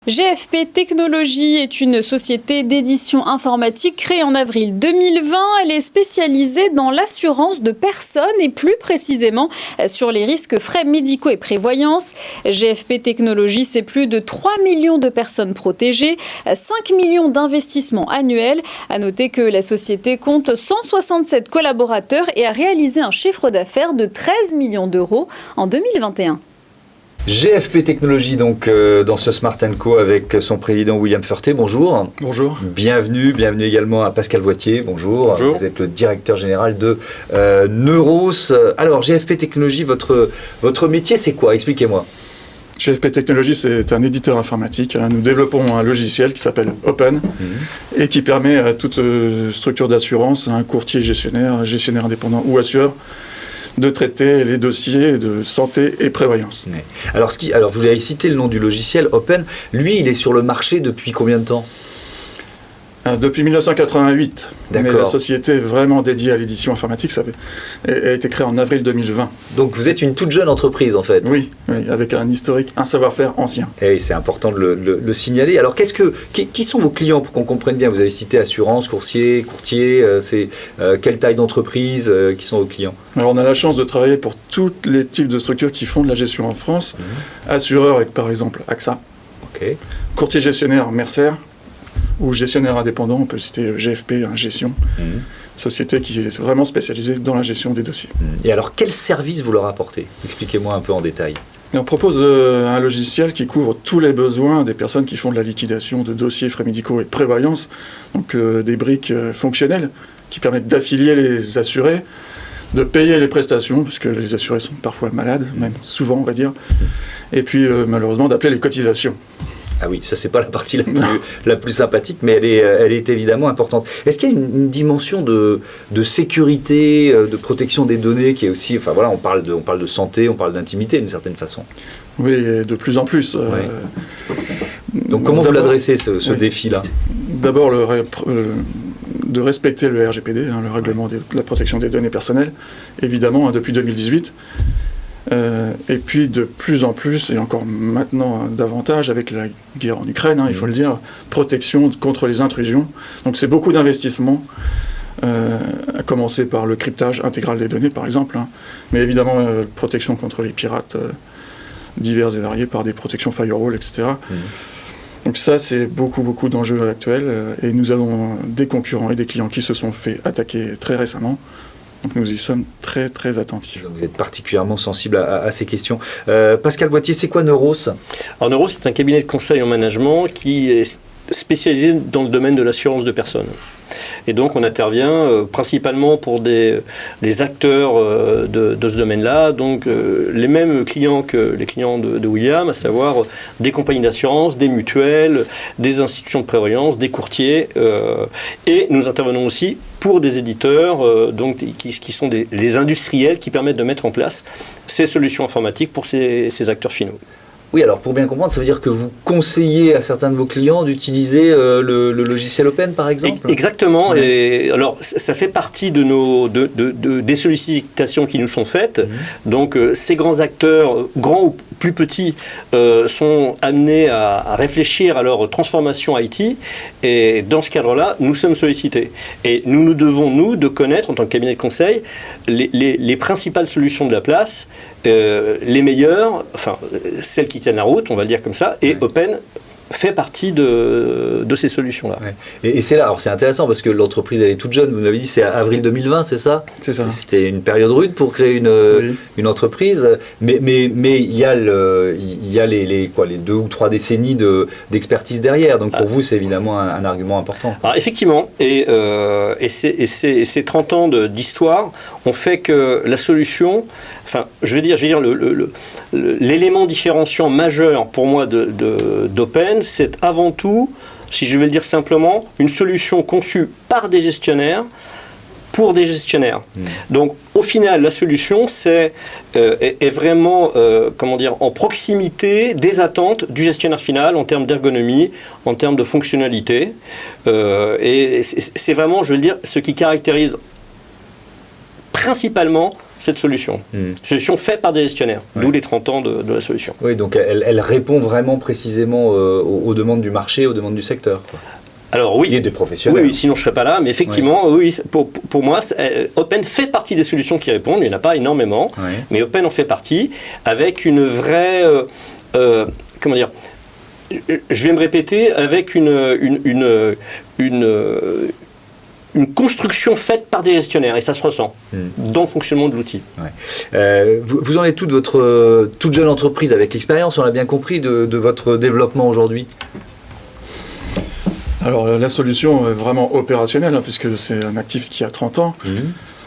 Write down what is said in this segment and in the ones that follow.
GFP Technologies est une société d'édition informatique créée en avril 2020. Elle est spécialisée dans l'assurance de personnes et plus précisément sur les risques frais médicaux et prévoyance. GFP Technologies, c'est plus de 3 millions de personnes protégées, 5 millions d'investissements annuels. À noter que la société compte 167 collaborateurs et a réalisé un chiffre d'affaires de 13 millions d'euros en 2021. GFP Technologies, donc dans ce Smart & Co avec son président William Ferté. Bonjour. Bonjour. Bienvenue également à Pascal Voitier. Bonjour. Bonjour. Vous êtes le directeur général de Neuros. Alors GFP Technologies, votre métier c'est quoi? Expliquez-moi. GFP Technologies, c'est un éditeur informatique. Nous développons un logiciel qui s'appelle Open et qui permet à toute structure d'assurance, un courtier gestionnaire indépendant ou assureur, de traiter les dossiers de santé et prévoyance. Ouais. Alors vous avez cité le nom du logiciel, Open. Lui, il est sur le marché depuis combien de temps? Depuis 1988. D'accord. Mais la société vraiment dédiée à l'édition informatique, ça a été créée en avril 2020. Donc vous êtes une toute jeune entreprise en fait. Oui, avec un historique, un savoir-faire ancien. Et c'est important de le signaler. Alors qui sont vos clients pour qu'on comprenne bien? Vous avez cité assurance, courtier, quelle taille d'entreprise, qui sont vos clients? Alors on a la chance de travailler pour tous les types de structures qui font de la gestion en France. Assureur avec par exemple AXA. Okay. Courtier gestionnaire Mercer. Ou gestionnaire indépendant, on peut citer GFP, Gestion, société qui est vraiment spécialisée dans la gestion des dossiers. Et alors, quel service vous leur apportez? Expliquez-moi un peu en détail. Et on propose un logiciel qui couvre tous les besoins des personnes qui font de la liquidation de dossiers, frais médicaux et prévoyance, donc des briques fonctionnelles qui permettent d'affilier les assurés, de payer les prestations, puisque les assurés sont parfois malades, même souvent on va dire, et puis malheureusement d'appeler les cotisations. Ah oui, ça c'est pas la partie la plus sympathique, mais elle est évidemment importante. Est-ce qu'il y a une dimension de sécurité, de protection des données qui est aussi, enfin voilà, on parle de santé, on parle d'intimité d'une certaine façon. Oui, et de plus en plus. Donc comment vous l'adressez ce défi-là? D'abord de respecter le RGPD, le règlement de la protection des données personnelles, évidemment depuis 2018. Et puis de plus en plus, et encore maintenant davantage avec la guerre en Ukraine, il faut le dire, protection contre les intrusions. Donc c'est beaucoup d'investissements, à commencer par le cryptage intégral des données par exemple, mais évidemment protection contre les pirates divers et variés par des protections firewall, etc. Donc ça c'est beaucoup d'enjeux actuels, et nous avons des concurrents et des clients qui se sont fait attaquer très récemment. Donc nous y sommes très attentifs. Donc vous êtes particulièrement sensible à ces questions. Pascal Voitier, c'est quoi Neuros? Alors Neuros, c'est un cabinet de conseil en management qui est spécialisé dans le domaine de l'assurance de personnes. Et donc on intervient principalement pour des acteurs de ce domaine-là, donc les mêmes clients que les clients de William, à savoir des compagnies d'assurance, des mutuelles, des institutions de prévoyance, des courtiers, et nous intervenons aussi pour des éditeurs donc, qui sont les industriels qui permettent de mettre en place ces solutions informatiques pour ces acteurs finaux. Oui, alors pour bien comprendre, ça veut dire que vous conseillez à certains de vos clients d'utiliser le logiciel Open, par exemple? Exactement. Ouais. Et alors, ça fait partie des sollicitations qui nous sont faites. Donc, ces grands acteurs, grands ou plus petits, sont amenés à réfléchir à leur transformation IT. Et dans ce cadre-là, nous sommes sollicités. Et nous devons, de connaître, en tant que cabinet de conseil, les principales solutions de la place, les meilleures, enfin, celles qui tiennent la route, on va le dire comme ça, et Open fait partie de ces solutions-là. Ouais. Et c'est là, alors c'est intéressant parce que l'entreprise elle est toute jeune, vous l'avez dit, c'est avril 2020, c'est ça? C'est ça. C'était une période rude pour créer une entreprise, mais il y a les 2 ou 3 décennies d'expertise derrière, donc pour vous c'est évidemment un argument important. Alors effectivement, et ces 30 ans d'histoire ont fait que la solution, enfin je veux dire l'élément différenciant majeur pour moi d'Open, c'est avant tout, si je vais le dire simplement, une solution conçue par des gestionnaires pour des gestionnaires. Donc, au final, la solution est vraiment en proximité des attentes du gestionnaire final en termes d'ergonomie, en termes de fonctionnalité. Et c'est vraiment, je veux dire, ce qui caractérise principalement cette solution. Solution faite par des gestionnaires, d'où les 30 ans de la solution. Oui, donc elle répond vraiment précisément aux demandes du marché, aux demandes du secteur, quoi. Alors oui, il y a des professionnels. Oui, sinon je ne serais pas là, mais effectivement, oui, pour moi, Open fait partie des solutions qui répondent, il n'y en a pas énormément, mais Open en fait partie, avec une vraie, comment dire, je vais me répéter, avec une construction faite par des gestionnaires, et ça se ressent dans le fonctionnement de l'outil. Vous en êtes toute votre toute jeune entreprise avec l'expérience, on l'a bien compris, de votre développement aujourd'hui? Alors la solution est vraiment opérationnelle, puisque c'est un actif qui a 30 ans,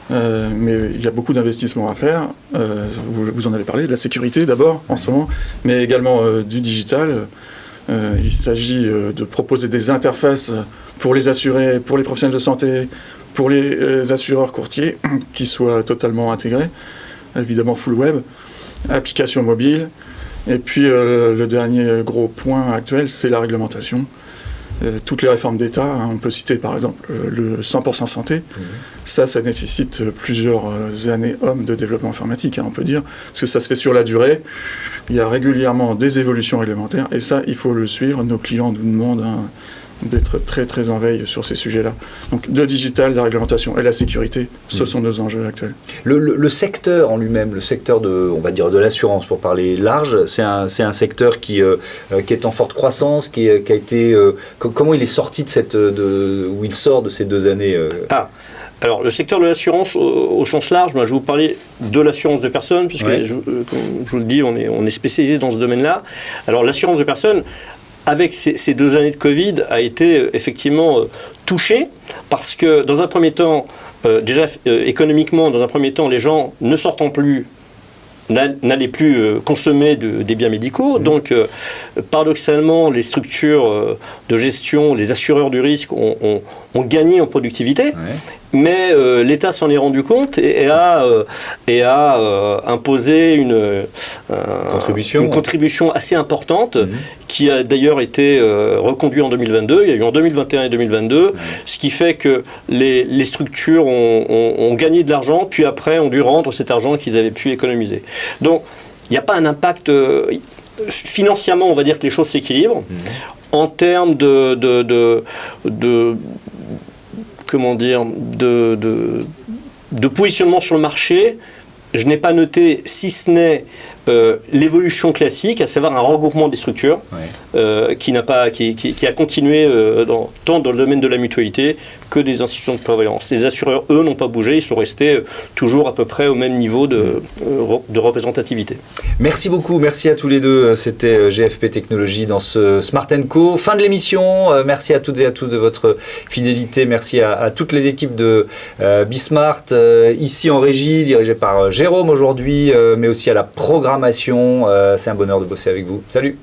mais il y a beaucoup d'investissements à faire. Vous en avez parlé, de la sécurité d'abord en ce moment, mais également du digital. Il s'agit de proposer des interfaces pour les assurés, pour les professionnels de santé, pour les assureurs courtiers, qui soient totalement intégrés, évidemment full web, application mobile. Et puis le dernier gros point actuel, c'est la réglementation. Toutes les réformes d'État, on peut citer par exemple le 100% santé, ça nécessite plusieurs années hommes de développement informatique, on peut dire, parce que ça se fait sur la durée, il y a régulièrement des évolutions réglementaires, et ça il faut le suivre, nos clients nous demandent d'être très très en veille sur ces sujets-là. Donc le digital, la réglementation et la sécurité, ce sont nos enjeux actuels. Le secteur en lui-même, le secteur on va dire de l'assurance pour parler large, c'est un secteur qui est en forte croissance, qui a été comment il est sorti où il sort de ces 2 années Alors, le secteur de l'assurance au sens large, moi, je vais vous parler de l'assurance de personnes, puisque, comme je vous le dis, on est spécialisé dans ce domaine-là. Alors, l'assurance de personnes, avec ces 2 années de Covid, a été effectivement touchée, parce que dans un premier temps, déjà économiquement, dans un premier temps, les gens ne sortant plus, n'allaient plus consommer des biens médicaux. Donc, paradoxalement, les structures de gestion, les assureurs du risque ont gagné en productivité. Mais l'État s'en est rendu compte et a imposé une contribution assez importante qui a d'ailleurs été reconduite en 2022. Il y a eu en 2021 et 2022, ce qui fait que les structures ont gagné de l'argent, puis après ont dû rendre cet argent qu'ils avaient pu économiser. Donc, il n'y a pas un impact... financièrement, on va dire que les choses s'équilibrent. En termes de positionnement sur le marché, je n'ai pas noté, si ce n'est l'évolution classique, à savoir un regroupement des structures qui a continué tant dans le domaine de la mutualité que des institutions de prévoyance. Les assureurs, eux, n'ont pas bougé, ils sont restés toujours à peu près au même niveau de représentativité. Merci beaucoup, merci à tous les deux. C'était GFP Technologies dans ce Smart & Co. Fin de l'émission. Merci à toutes et à tous de votre fidélité. Merci à toutes les équipes de Bismart, ici en régie, dirigée par Jérôme aujourd'hui, mais aussi à la programmation. C'est un bonheur de bosser avec vous. Salut!